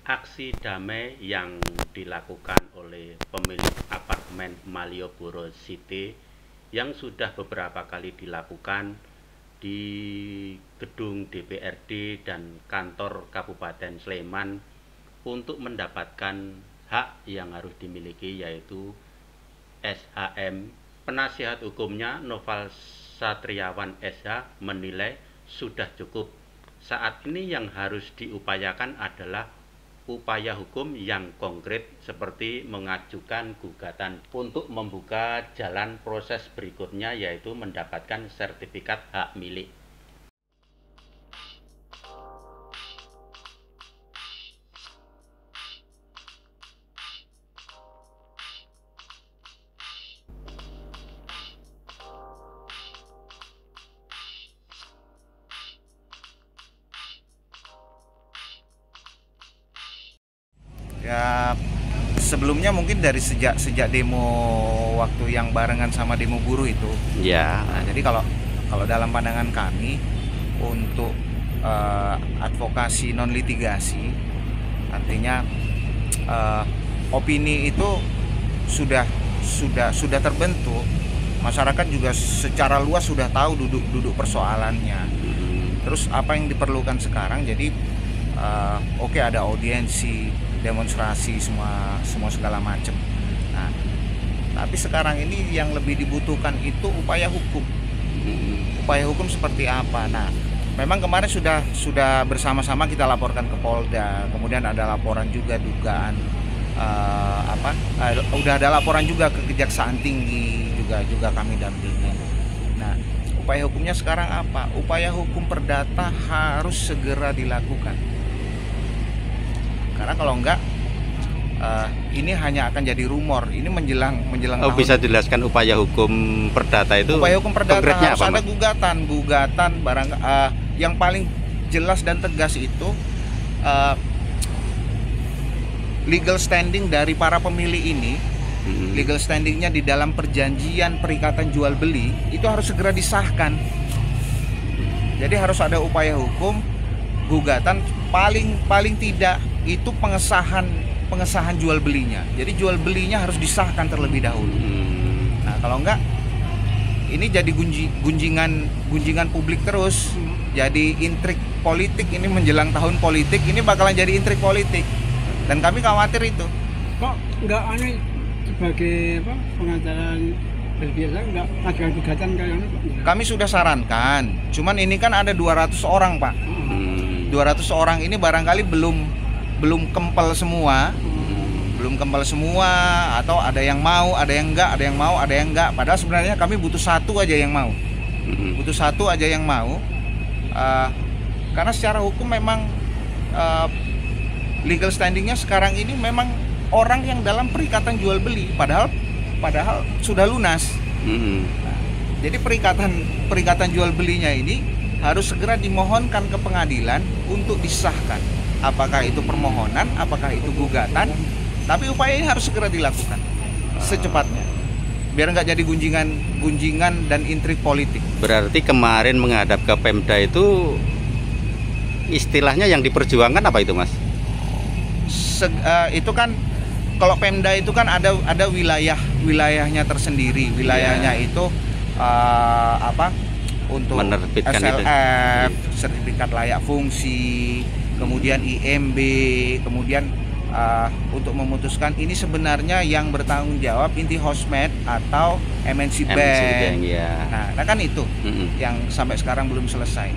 Aksi damai yang dilakukan oleh pemilik apartemen Malioboro City yang sudah beberapa kali dilakukan di gedung DPRD dan kantor Kabupaten Sleman untuk mendapatkan hak yang harus dimiliki, yaitu SHM. Penasihat hukumnya Noval Satriawan SH menilai sudah cukup. Saat ini yang harus diupayakan adalah upaya hukum yang konkret, seperti mengajukan gugatan untuk membuka jalan proses berikutnya, yaitu mendapatkan sertifikat hak milik. Ya, sebelumnya mungkin dari sejak demo waktu yang barengan sama demo buruh itu. Ya. Nah, jadi kalau dalam pandangan kami untuk advokasi non litigasi, artinya opini itu sudah terbentuk. Masyarakat juga secara luas sudah tahu duduk persoalannya. Terus apa yang diperlukan sekarang? Jadi oke, ada audiensi, demonstrasi, semua segala macam. Nah, tapi sekarang ini yang lebih dibutuhkan itu upaya hukum. Upaya hukum seperti apa? Nah, memang kemarin sudah bersama-sama kita laporkan ke Polda. Kemudian ada laporan juga dugaan udah ada laporan juga ke Kejaksaan Tinggi, juga kami dampingi. Nah, upaya hukumnya sekarang apa? Upaya hukum perdata harus segera dilakukan. Karena kalau enggak, ini hanya akan jadi rumor. Ini menjelang tahun. Bisa dijelaskan upaya hukum perdata itu? Upaya hukum perdata harus apa, ada gugatan barang. Yang paling jelas dan tegas itu legal standing dari para pemilih ini. Legal standingnya di dalam perjanjian perikatan jual beli itu harus segera disahkan. Jadi harus ada upaya hukum, gugatan, paling tidak itu pengesahan jual belinya. Jadi jual belinya harus disahkan terlebih dahulu. Nah, kalau enggak, ini jadi gunjingan publik terus. Jadi intrik politik, ini menjelang tahun politik, ini bakalan jadi intrik politik. Dan kami khawatir itu. Kok enggak aneh sebagai pengacara biasa enggak ajukan gugatan kayak ini, Pak? Kami sudah sarankan. Cuman ini kan ada 200 orang, Pak. 200 orang ini barangkali belum kempel semua. Belum kempel semua, atau ada yang mau, ada yang enggak, ada yang mau, ada yang enggak. Padahal sebenarnya kami butuh satu aja yang mau. Butuh satu aja yang mau. Karena secara hukum memang legal standingnya sekarang ini memang orang yang dalam perikatan jual beli, padahal sudah lunas. Nah, jadi perikatan jual belinya ini harus segera dimohonkan ke pengadilan untuk disahkan. Apakah itu permohonan, apakah itu gugatan, tapi upaya ini harus segera dilakukan secepatnya, biar nggak jadi gunjingan dan intrik politik. Berarti kemarin menghadap ke Pemda itu istilahnya yang diperjuangkan apa itu, Mas? Itu kan kalau Pemda itu kan ada wilayahnya tersendiri. Wilayahnya itu untuk menerbitkan SLF, itu. sertifikat layak fungsi, kemudian IMB, kemudian untuk memutuskan ini sebenarnya yang bertanggung jawab Inti Hosmed atau MNC Bank. Ya. Nah kan itu yang sampai sekarang belum selesai.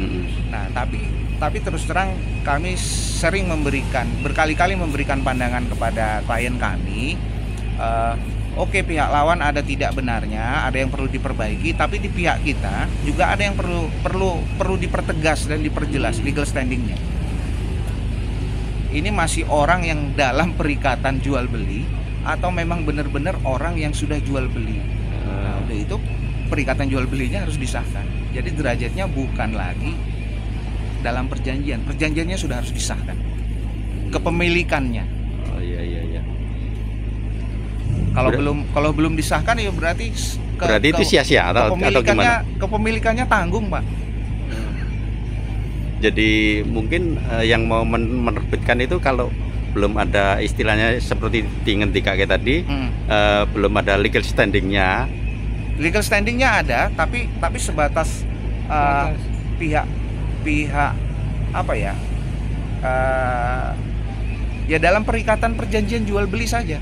Nah, tapi terus terang kami sering berkali-kali memberikan pandangan kepada klien kami. Oke, pihak lawan ada tidak benarnya, ada yang perlu diperbaiki, tapi di pihak kita juga ada yang perlu dipertegas dan diperjelas legal standingnya. Ini masih orang yang dalam perikatan jual beli atau memang benar-benar orang yang sudah jual beli. Nah, udah itu perikatan jual belinya harus disahkan. Jadi derajatnya bukan lagi dalam perjanjiannya sudah harus disahkan. Kepemilikannya. Oh iya. Kalau belum disahkan ya berarti itu sia-sia atau gimana? Kepemilikannya tanggung, Pak. Jadi mungkin yang mau menerbitkan itu kalau belum ada istilahnya seperti ngendika kayak tadi, belum ada legal standingnya. Legal standingnya ada, tapi sebatas pihak apa ya? Ya dalam perikatan perjanjian jual beli saja.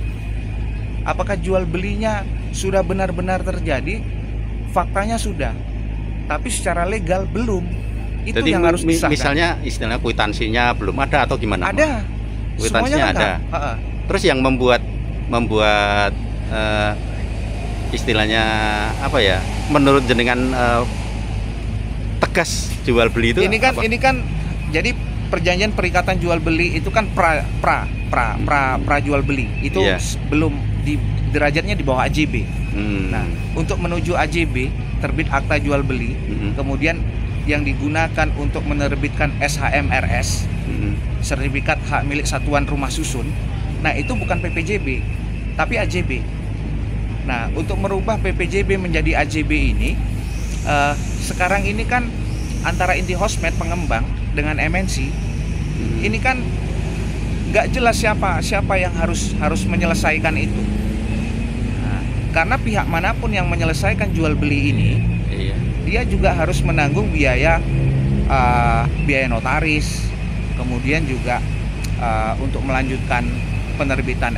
Apakah jual belinya sudah benar-benar terjadi? Faktanya sudah, tapi secara legal belum. Itu jadi yang harus disahkan. Misalnya istilahnya kwitansinya belum ada atau gimana? Ada. Kwitansinya ada. Terus yang membuat istilahnya apa ya? Menurut jenengan tegas jual beli itu? Ini kan jadi perjanjian perikatan jual beli itu kan pra jual beli itu belum di derajatnya di bawah AJB. Nah, untuk menuju AJB terbit akta jual beli, kemudian yang digunakan untuk menerbitkan SHMRS, sertifikat hak milik satuan rumah susun. Nah, itu bukan PPJB, tapi AJB. Nah, untuk merubah PPJB menjadi AJB ini, sekarang ini kan antara Inti Hosmed pengembang dengan MNC, ini kan nggak jelas siapa yang harus menyelesaikan itu. Nah, karena pihak manapun yang menyelesaikan jual beli ini, dia juga harus menanggung biaya notaris, kemudian juga untuk melanjutkan penerbitan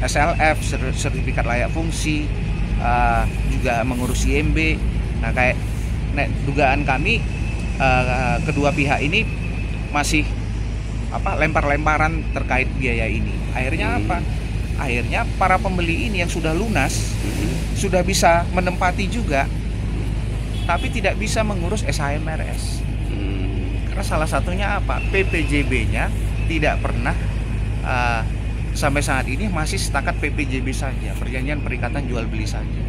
SLF, sertifikat layak fungsi, juga mengurus IMB. Nah, kayak dugaan kami kedua pihak ini masih lempar-lemparan terkait biaya ini. Akhirnya apa? Akhirnya para pembeli ini yang sudah lunas sudah bisa menempati juga, tapi tidak bisa mengurus SHMRS. Karena salah satunya apa? PPJB-nya tidak pernah sampai saat ini masih setakat PPJB saja, perjanjian perikatan jual beli saja.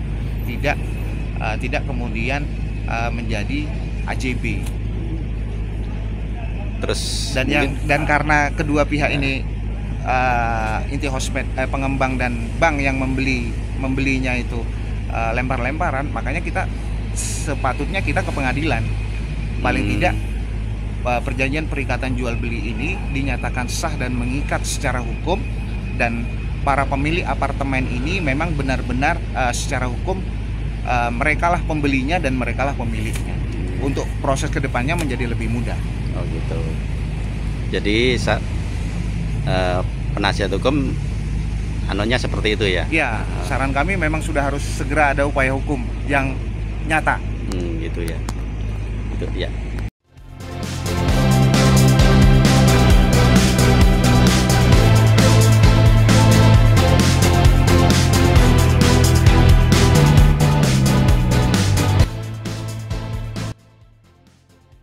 Tidak kemudian menjadi AJB. Terus dan karena kedua pihak ini Inti Hosmed pengembang dan bank yang membelinya itu lempar-lemparan, makanya kita sepatutnya kita ke pengadilan. Paling tidak perjanjian perikatan jual beli ini dinyatakan sah dan mengikat secara hukum, dan para pemilik apartemen ini memang benar-benar secara hukum merekalah pembelinya dan merekalah pemiliknya. Untuk proses kedepannya menjadi lebih mudah. Oh gitu. Jadi penasihat hukum anunya seperti itu ya? Ya, saran kami memang sudah harus segera ada upaya hukum yang nyata. Gitu ya. Gitu ya.